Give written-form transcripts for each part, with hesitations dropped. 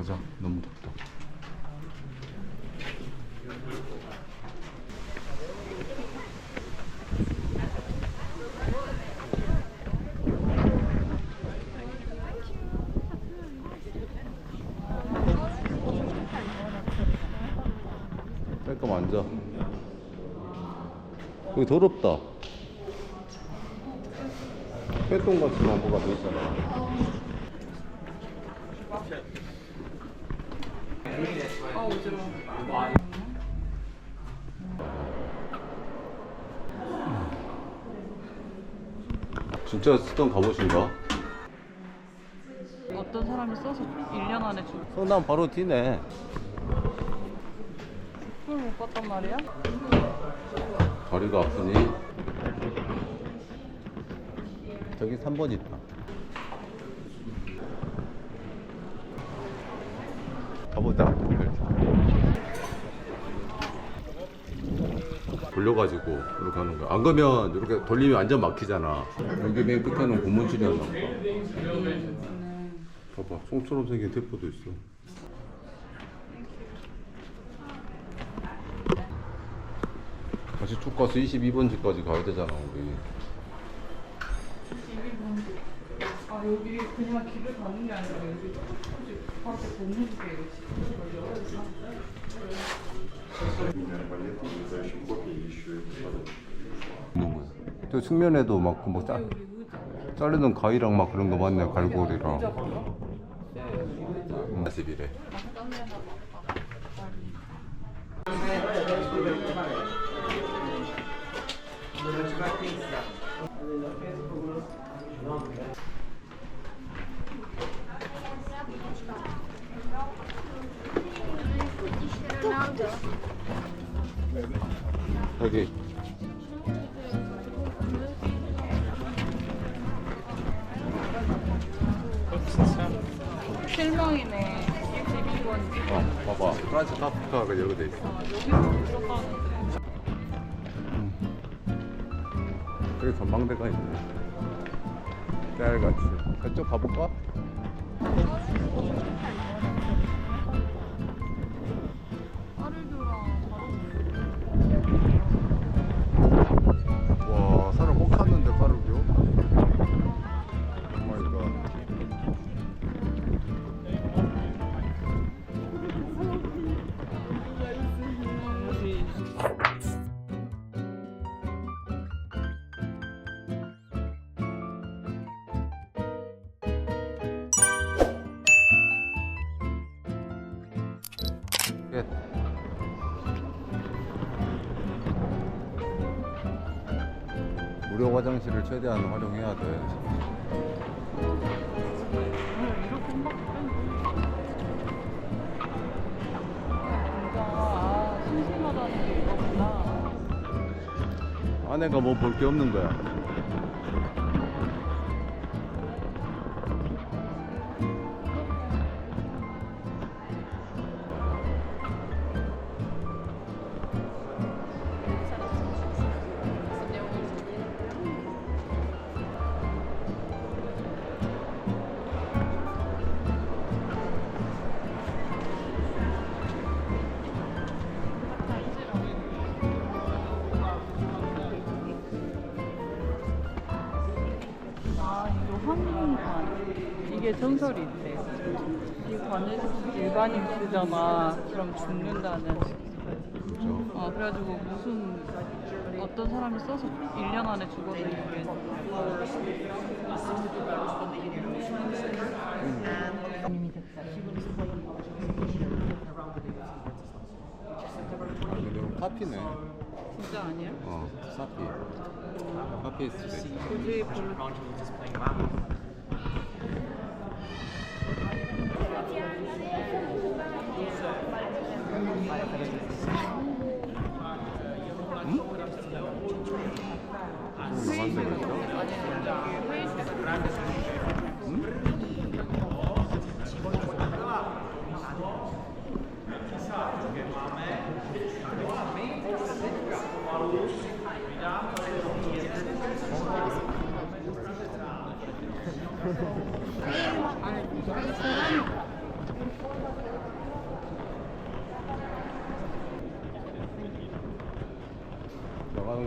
가자. 너무 덥다. 잠깐 앉아. 여기 더럽다. 폐똥같이 뭐가 돼 있잖아. 진짜 쓰던 갑옷인가? 어떤 사람이 써서 1년 안에 줄. 난 바로 티네. 그걸 못 봤단 말이야? 다리가 아프니? 저기 3번 있다. 가보자. 돌려가지고 이렇게 하는 거야. 안 그러면 이렇게 돌리면 완전 막히잖아. 여기 맨 끝에는 고무줄이었나 보다. 봐봐, 총처럼 생긴 대포도 있어. 다시 쭉 가서 22번지까지 가야 되잖아, 우리. 22번지. 아, 여기 그냥 길을 가는 게 아니라 여기 조금씩 밖에 건너줄게, 이거 지금 걸려. 있는 거야. 저 측면에도 막 자르는 가위랑 막 그런 거 많네. 갈고리랑. 40이래. 여기. 실망이네. 12번지. 봐봐. 프란스 카프카가 이렇게 돼 있어. 여기로 들어가는데. 여기 전망대가 있네. 깨알같이. 그쪽 가볼까? 와, 산을 꼭 탔는데 빠르죠? 오마이갓. 끝. 무료 화장실을 최대한 활용해야 돼. 이렇게 진짜 심심하다는 게 이거구나. 아내가 뭐 볼 게 없는 거야. 이게 전설이 있대. 이 관을 일반인 쓰잖아. 그럼 죽는다는. 그렇죠. 그래가지고 무슨 어떤 사람이 써서 1년 안에 죽어서 이게. 아, 근데 카피네. 진짜 아니야? 사피. 카피 스트레이트. 굳이 별로.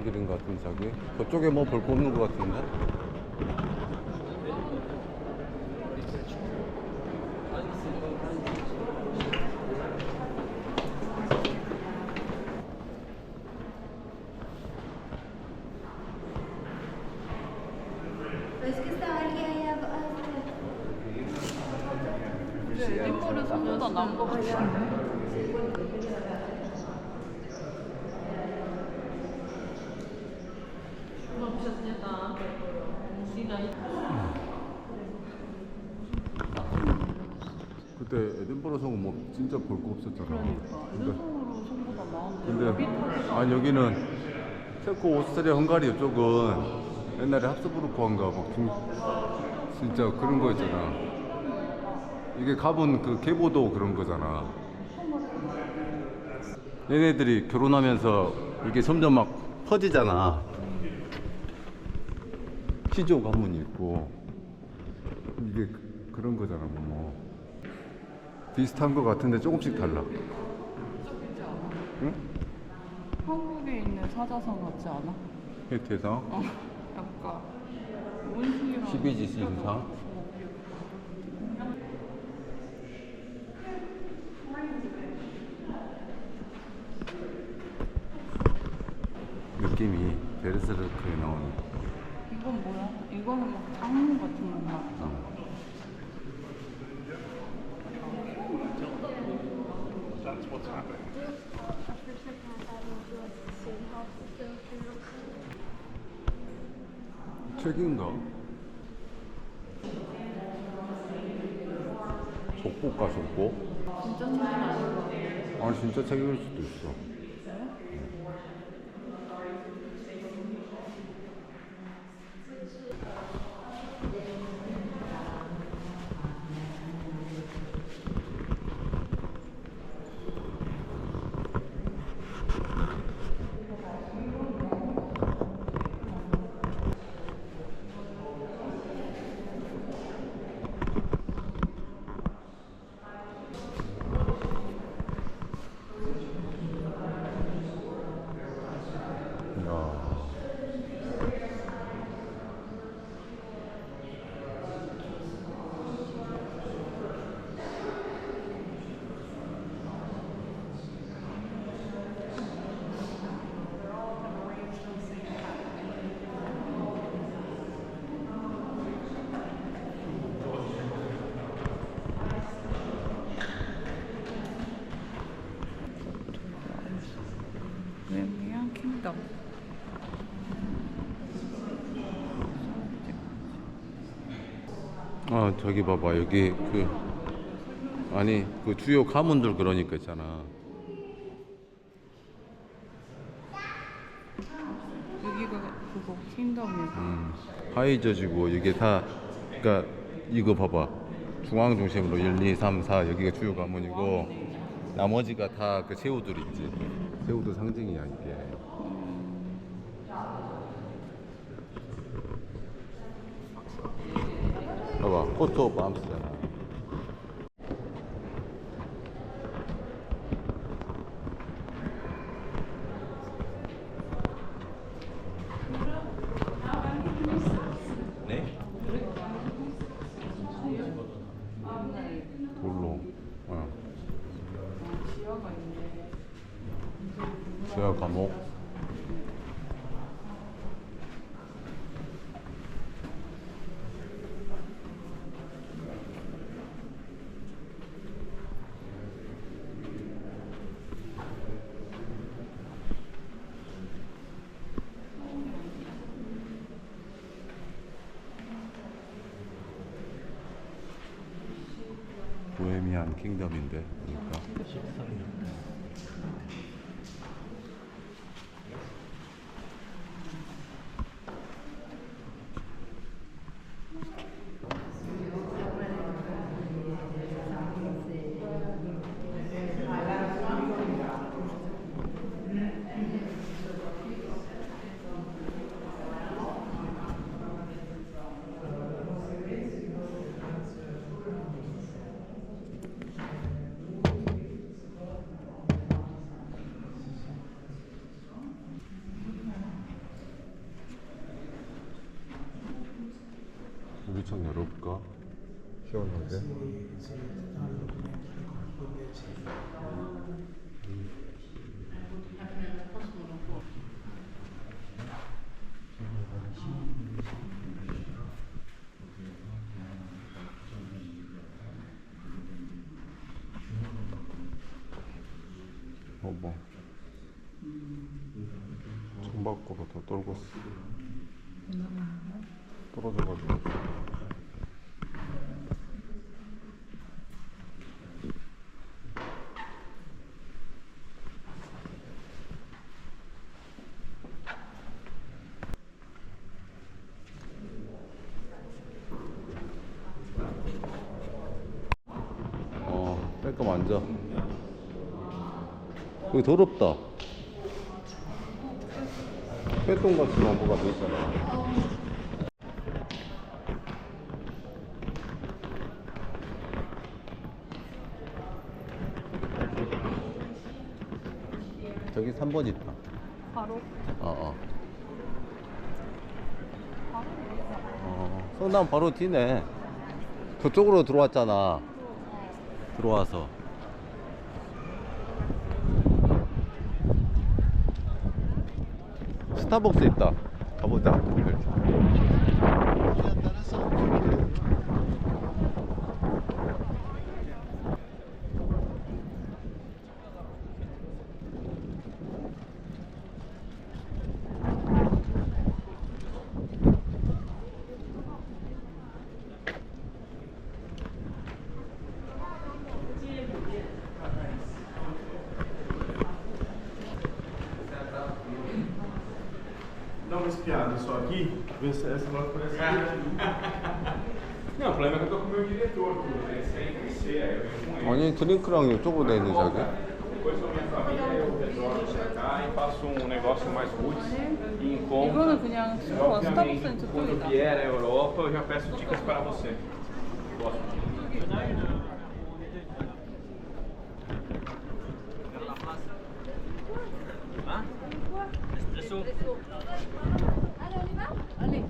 길인 것 같은데 저기 그쪽에 뭐 볼 거 없는 것 같은데. 근데 에디컬은 손보다 나은 것 같은데. 그때 에든버러 성은 뭐 진짜 볼 거 없었잖아. 그러니까 에디컬으로 손보다 나은데. 근데 아니 여기는 체코, 오스트리아, 헝가리 이쪽은 옛날에 합스부르크인가 뭐 진짜 그런 거 있잖아. 이게 가본 그 계보도 그런 거잖아. 얘네들이 결혼하면서 이게 점점 막 퍼지잖아. 시조 가문이 있고 이게 그런 거잖아. 뭐 비슷한 거 같은데 조금씩 달라. 응? 한국에 있는 사자성 같지 않아? 혜태상, 어, 약간 원숭이랑 12지 신상. 느낌이 베르세르크에 나오는. 이건 뭐야? 이거는 막 장문 같은 건가? 책인가? 속보가 속보? 진짜 책이 아닌가? 아니 진짜 책일 수도 있어. 야. 웨미안 킹덤. 아 저기 봐봐 여기 그 아니 그 주요 가문들 그러니까 있잖아. 여기가 그거 킹덤이고. 하이저지고 이게 다 그러니까 이거 봐봐 중앙 중심으로 1, 2, 3, 4 여기가 주요 가문이고 나머지가 다 그 제후들 있지. 제후들 상징이야 이게. 봐봐 포토 오브 암스잖아. 네? 돌로. 어. 지하가 있네. 지하 감옥. 보헤미안 킹덤인데 그러니까. 13년. 시원하게. 뭐 창밖으로 더 떨궜어. 떨어져가지고. 뺄까 앉아. 여기 더럽다. 폐똥같이 뭐가 돼 있잖아. 저기 3번 있다. 바로? 성남 바로 뒤네. 그쪽으로 들어왔잖아. 들어와서. 스타벅스 있다. 가보자. Dá uma espiada só aqui, ver se essa logo parece Não, o problema é que eu tô com o meu diretor, tudo, né? Sem conhecer, aí eu venho com ele. 아니 드링크랑 이쪽으로 돼 있는 자기. Depois com a minha família eu retorno pra cá e faço um negócio mais roots e encontro. 이거는 그냥 E, 스타벅스 obviamente, quando 저쪽이다. vier à Europa, eu já peço dicas para você. Gosto. 빨리.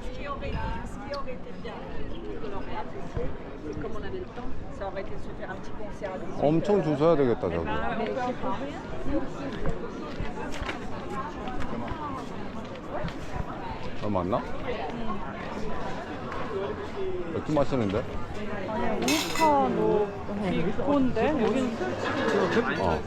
Ce qui aurait été bien, qu'on aurait apprécié, c'est comme on avait le temps, ça aurait été de se faire un petit concert à 18 엄청 줄 서야 되겠다 저기. Mais je sais pas. 맞나? 맥주 마시는데? 아니, 오스카노 비콘데? 여기는 술집이야. 어.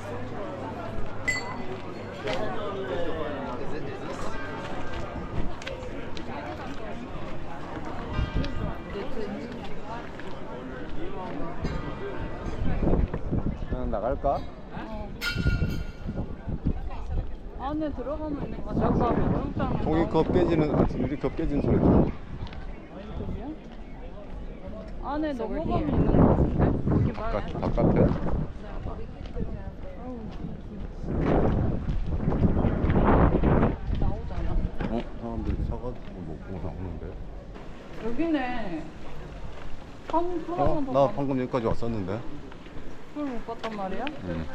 그냥 나갈까? 안에 들어가면 있는 거 잠깐 종이컵 깨지는, 유리컵 깨진 소리. 저기야? 안에 넘어가면 있는 거 같은데? 여기 말고 바깥에? 나오잖아. 사람들이 사가지고 먹고 나오는데. 여기네. 하나만 더 나 가. 방금 여기까지 왔었는데. 술못 봤단 말이야? 응.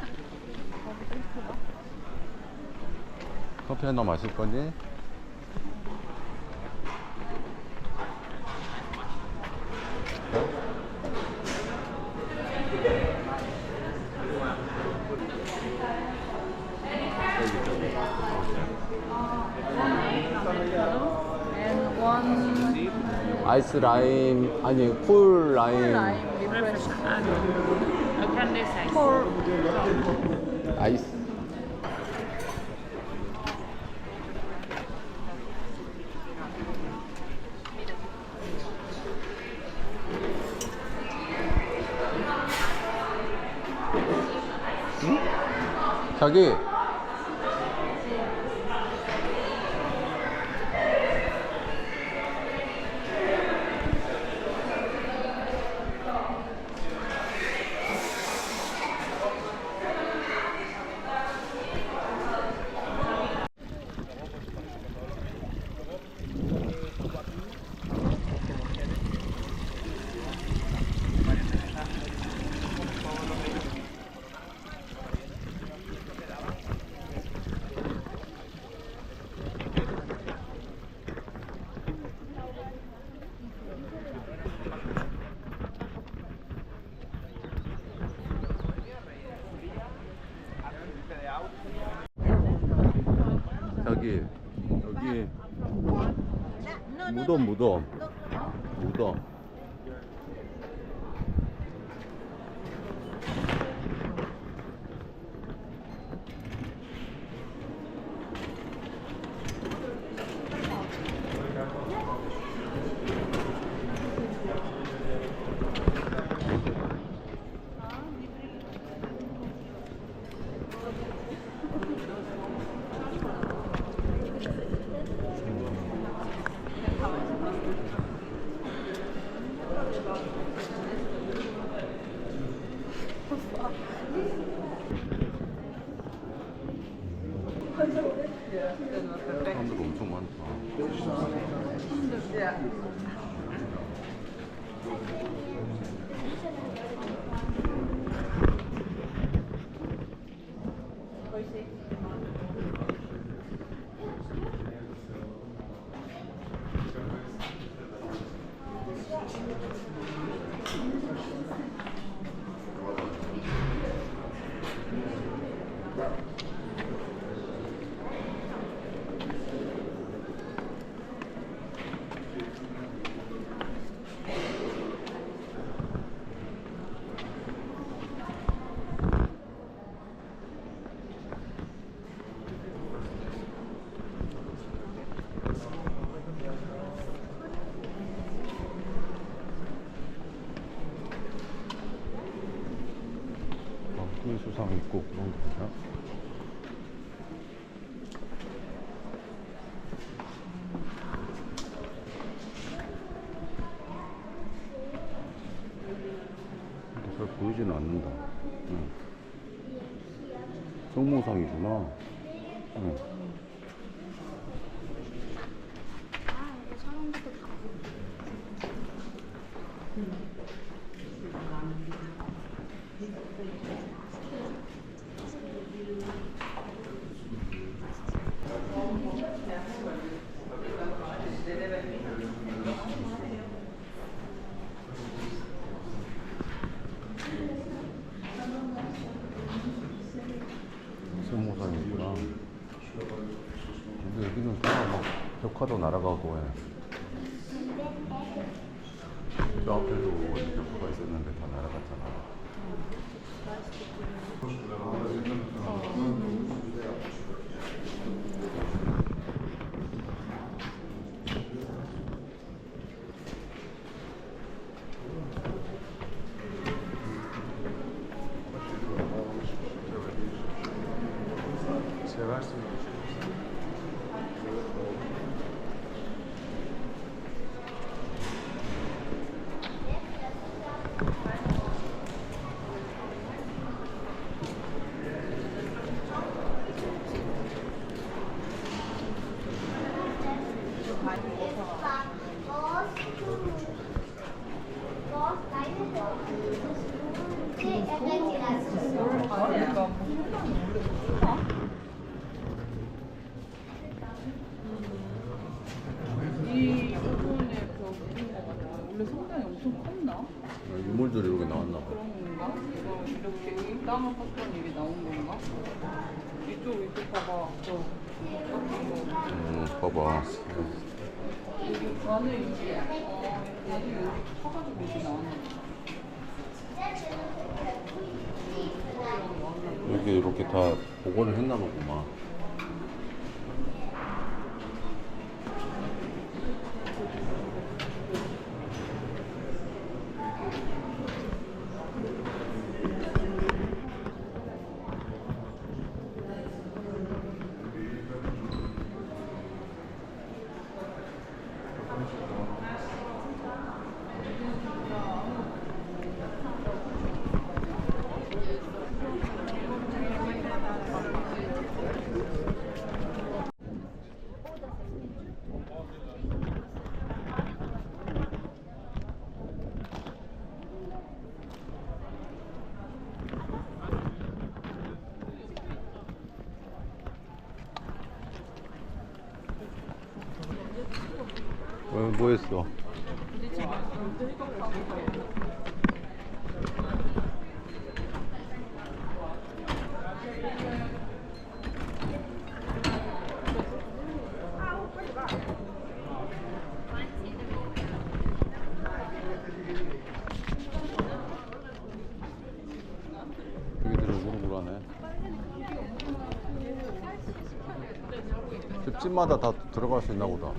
거기도 이쁘다. 커피 하나 마실 거니? And one 아이스 라임, 아니, 쿨 라임. lime refresh. For 아이스. 응? 자기. 여기 무덤. 사람들 엄청 많다. 수상 있고 그런 거야. 근데 잘 보이지는 않는다. 응. 성모상이구나. 응. 성모상이구나. 근데 여기는 다 막 벽화도 날아가고 해. 저 앞에도 벽화가 있었는데 다 날아갔잖아. 제가 할 수 있는 이 부분에 그 원래 성당이 엄청 컸나? 유물들이 이렇게 나왔나 봐. 그런 건가? 이거 이렇게 여기 땅을 팠더니 이게 나온 건가? 이쪽 봐봐. 봐봐. 여기 안에 이게 나도 여기 쳐가지고 이렇게 나왔나 봐. 여기 이렇게 다 복원을 했나 보구만. 뭐 했어? 집마다 다 들어갈 수 있나 보다.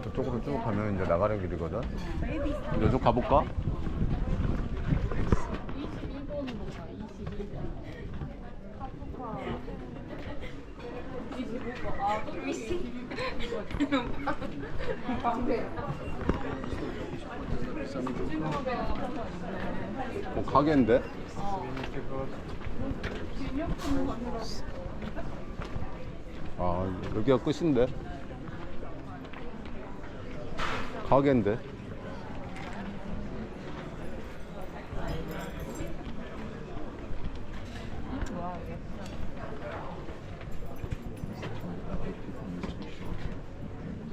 저쪽으로 쭉 가면 이제 나가는 길이거든. 이쪽 가볼까? 25번. 가게인데? 아, 여기가 끝인데? 가게인데?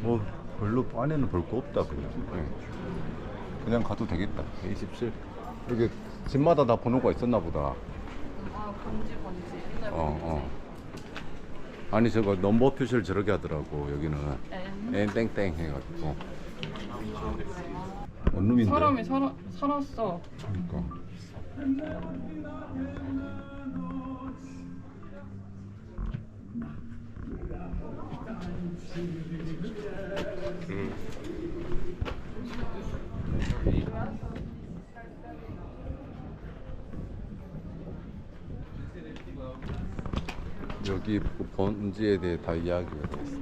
뭐 별로 안에는 볼 거 없다 그냥. 그냥 가도 되겠다. 27. 여기 집마다 다 번호가 있었나 보다. 아, 번지. 옛날 번지. 아니 저거 넘버 표시를 저렇게 하더라고. 여기는 N 땡땡 해가지고. 원룸인데. 사람이 살았어. 그러니까. 여기 그 번지에 대해 다 이야기가 돼 있어.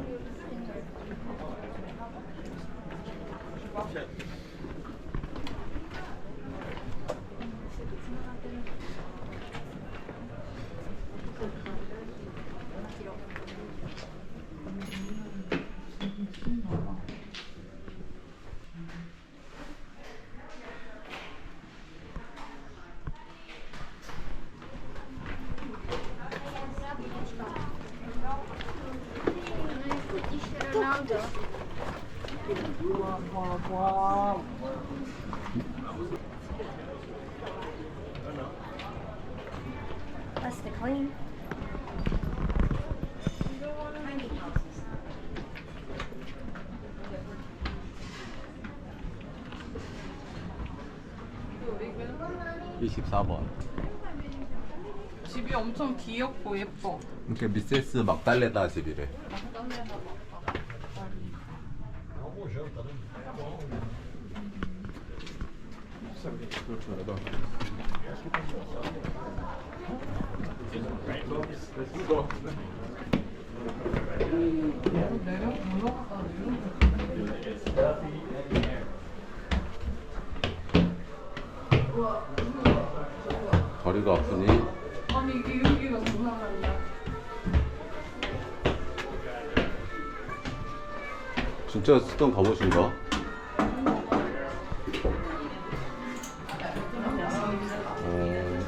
That's the clean. 24번. 집이 엄청 귀엽고 예뻐. 이렇게 미세스 막달레다 집이래. 다리가 아프니? 아니 이게 여기가 누나간다. 진짜 쓰던 갑옷인가? 어,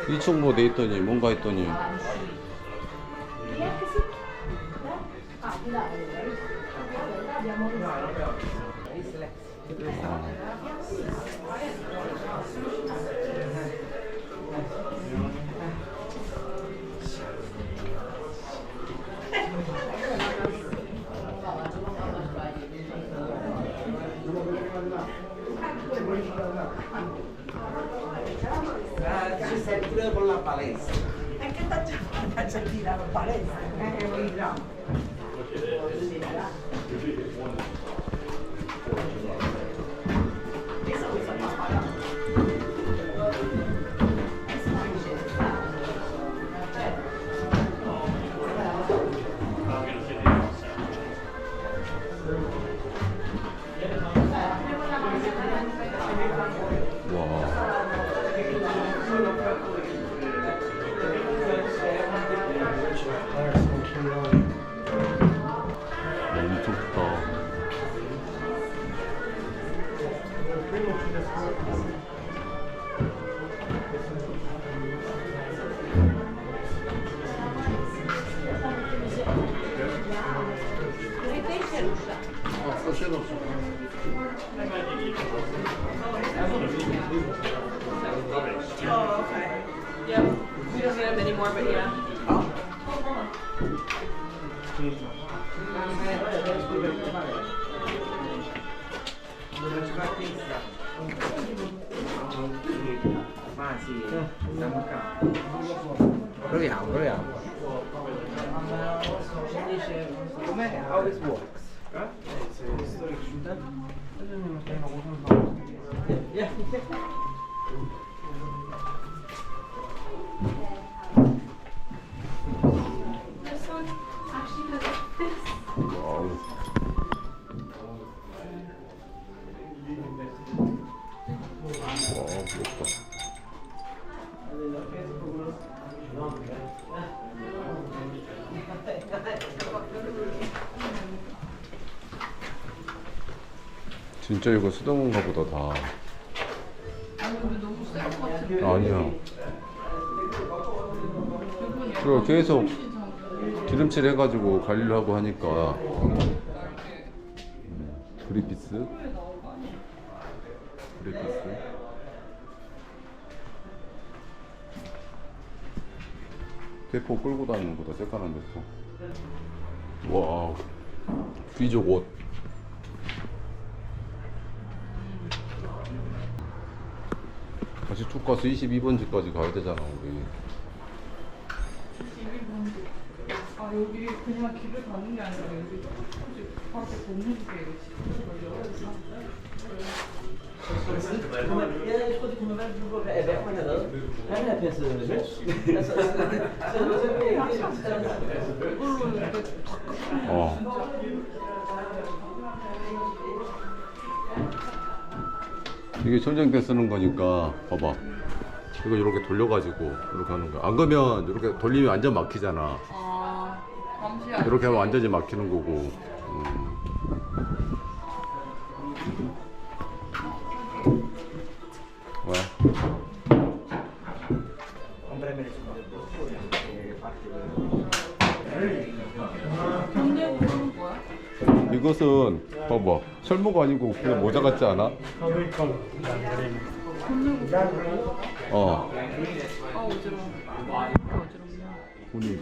2층 뭐 돼 있더니 뭔가 했더니 Ci sei pure con la palestra. E che faccio tirare la palestra? 와. 엄청 크다. Oh, ok. anymore, but yeah. Ma sì, siamo qua. Proviamo, proviamo. Com'è? How it works? Yeah. This one actually has this. 와우. 와, 부럽다. 진짜 이거 쓰던 건가 보다 다. 아니 근데 너무 셀것 같은데. 아니야. 이건 그리고 계속 참- 기름칠 해가지고 관리를 하고 하니까. 그리피스. 그리피스. 대포 끌고 다니는 거다, 쬐까만 대포. 와, 귀족 옷. 다시 쭉 가서 22번지까지 가야 되잖아, 우리. 아 여기 그냥 길을 가는 게 아니라 여기 조금씩 바로 앞에 건너는 게 이거 진짜 Jeg troede, det kunne være, hvad man havde lavet. Han havde passet løs. Altså, 이걸로 이렇게 어. 이게 전쟁 때 쓰는 거니까 봐봐. 이거 이렇게 돌려가지고 이렇게 하는 거야. 안 그러면 이렇게 돌리면 완전 막히잖아. 아 감시 이렇게 하면 완전히 막히는 거고. 왜? 경례 보는 거야? 이것은 봐봐. 철모가 아니고 그냥 모자 같지 않아? 어. 아 어지러워. 어지럽네. 손이.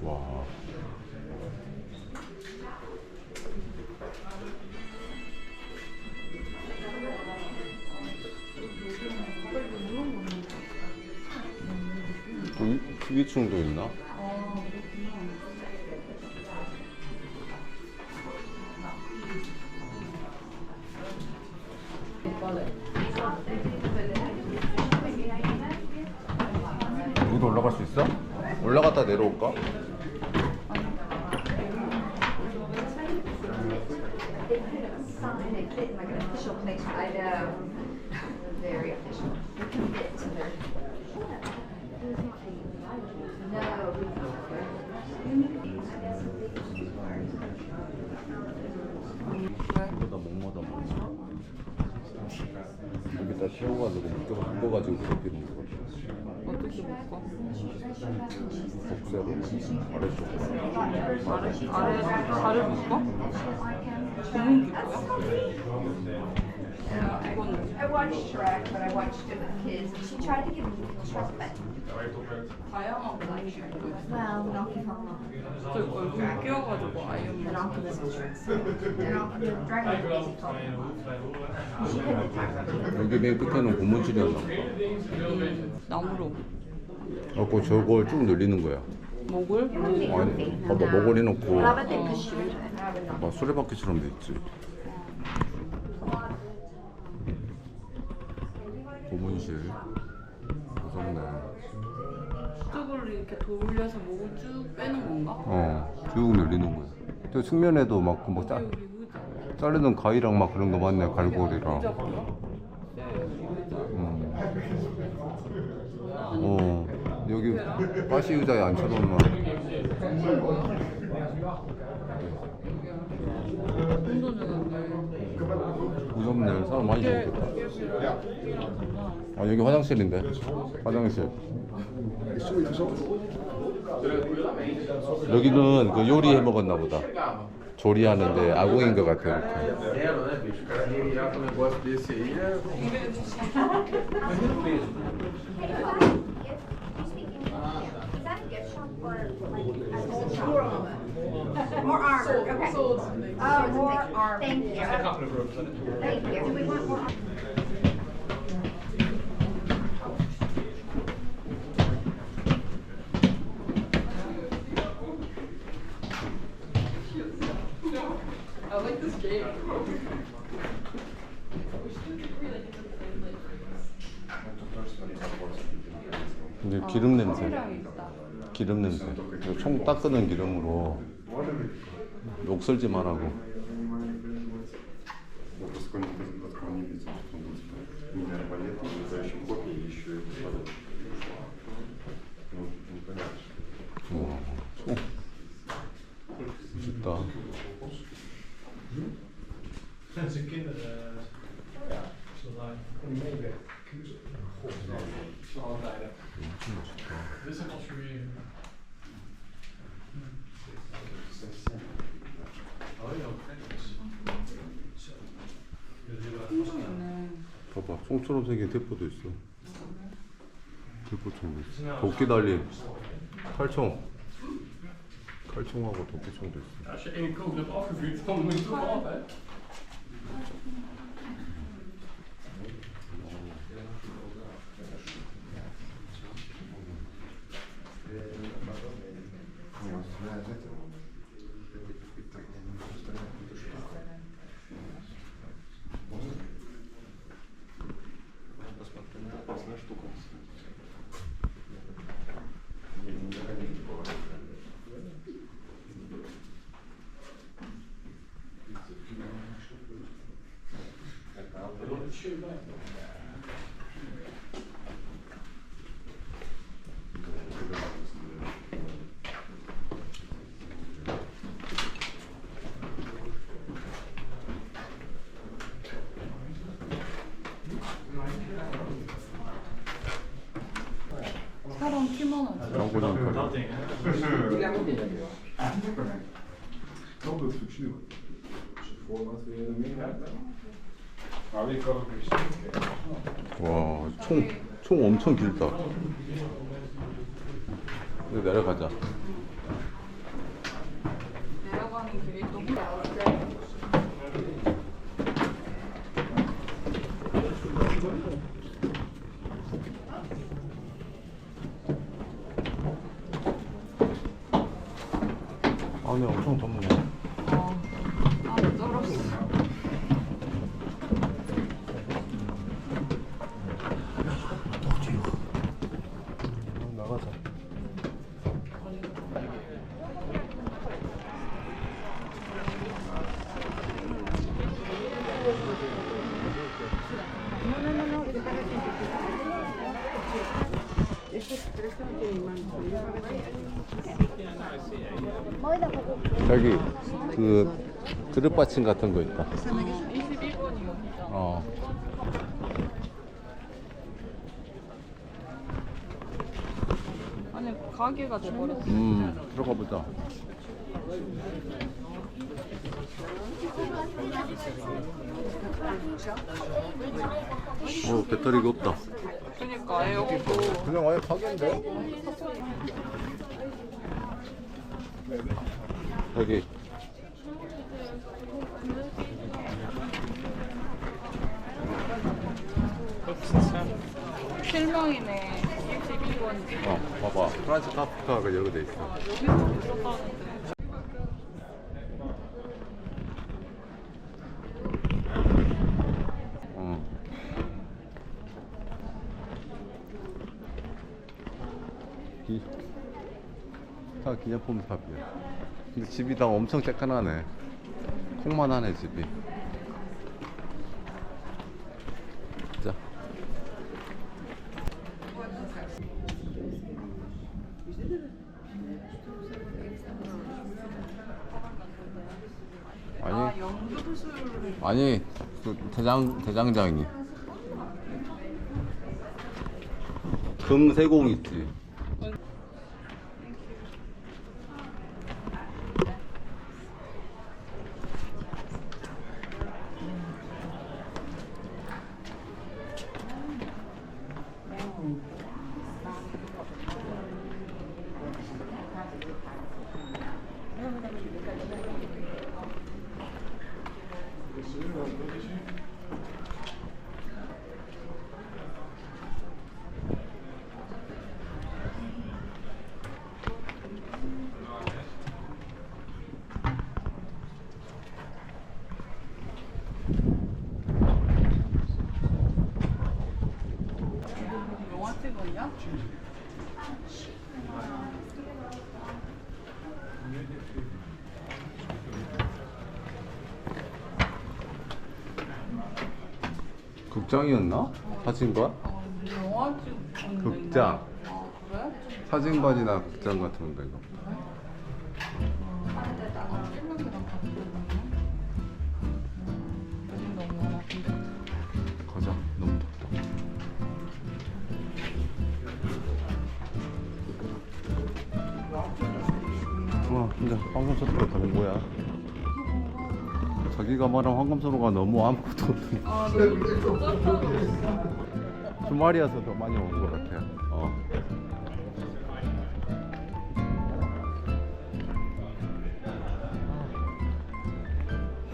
와. 또 위층도 있나? 여기도 올라갈 수 있어? 올라갔다 내려올까? Sign it, like an official place. I know. Very official. You can get to their. 이거다 목마다 먹어. 여기다 씌워가지고 묶어가지고 그렇게는 거. 어떻게 묶어? 복새로 아래쪽으로. 발을 묶어? 고문 기포야? 이건 I watched Shrek, but I watched it with kids. And she tried to give me Shrek, but 다양한 고문이 있고 well, Donkey Kong, 저 얼굴 끼워가지고 아이언맨 Donkey was in Shrek. And Dragon Ball Z called him. She couldn't attack. 여기 맨 끝에는 고무줄이었나 보다. 나무로 그래갖고 저걸 쭉 늘리는 거야. 목을? 아니, 봐봐, 목을 해놓고 Love it because she was having 막 수레바퀴처럼 돼 있지. 고문실. 무섭네. 이쪽으로 이렇게 돌려서 목을 쭉 빼는 건가? 쭉 늘리는 거야. 또 측면에도 막 여기 의자 자르는 가위랑 막 그런 거 많네, 갈고리랑. 의자 봐요? 네 여기 의자 어, 여기 가시 의자에 앉혀놓으면 무섭네. 사람 많이 죽었겠다. 아 여기 화장실인데. 화장실. 여기는 그 요리해 먹었나 보다. 조리하는데 아궁인 것 같아. 이렇게. É, né, bicho? O cara viajar com um negócio desse aí é. Is that a gift shop or like more armor? Okay. Oh, more armor. Thank you. Thank you. Do we want more? I like this game. 근데 기름 냄새. 기름 냄새. 이거 총 닦는 기름으로 욕 설지만 하고. 우와, 총. 멋있다. Zijn kinderen, ja, zo lang. Kon niet meewerken. God, zo alle tijden. Dit is een construeren. Oh ja, zo. 봐봐, 총처럼 생긴 대포도 있어. 대포총도 있어. 도끼 달린 칼총. 칼총하고 도끼총도 있어. Als je één kogel hebt afgevuurd, dan moet je toch af, hè? 사람 키만 하지. 양고장 Dat 칼. ding, hè? Nou, die kan ook niet zien. 와, 총 엄청 길다. 이제 내려가자. 내려가는 길이 또 아니 엄청 덥네. 땀이 떨었어. 나가자. 여기 그 그릇 받침 같은 거 있다. 21번이요. 어. 아니 가게가 돼버렸어. 들어가 보자. 배터리가 없다. 그러니까 아예 없고. 그냥 아예 가게인데? 여기 실명이네. 22번. 봐봐. 프란치 카프카가 여기 돼 있어. 여기서 있었다는데. 다 기념품 샵이야. 근데 집이 다 엄청 쬐깐하네. 콩만하네 집이. 자. 아니 그 대장장이 금세공 있지. 영화 찍었냐? 극장이었나? 사진관? 영화 찍었는데. 극장. 아 그래? 사진관이나 극장 같은 데가. 찔러기랑 같은 거네. 요즘 너무 영화 근데. 가자. 너무 덥다. 진짜 황금소로가 가는 거야. 자기가 말한 황금소로가 너무 아무것도 없네. 아 너무 짧다. 주말이어서 더 많이 온 것 같아.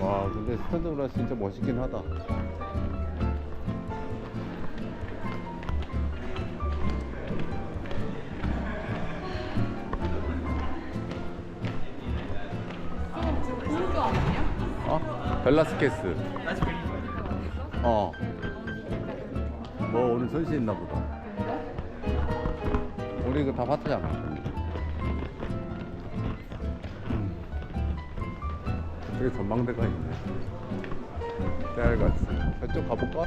와, 근데 스탠드라 진짜 멋있긴 하다. 공주 아니야? 벨라스케스. 뭐 오늘 전시 있나 보다. 우리 이거 다 봤잖아. 여기 전망대가 있네. 깨알같이. 저쪽 가볼까?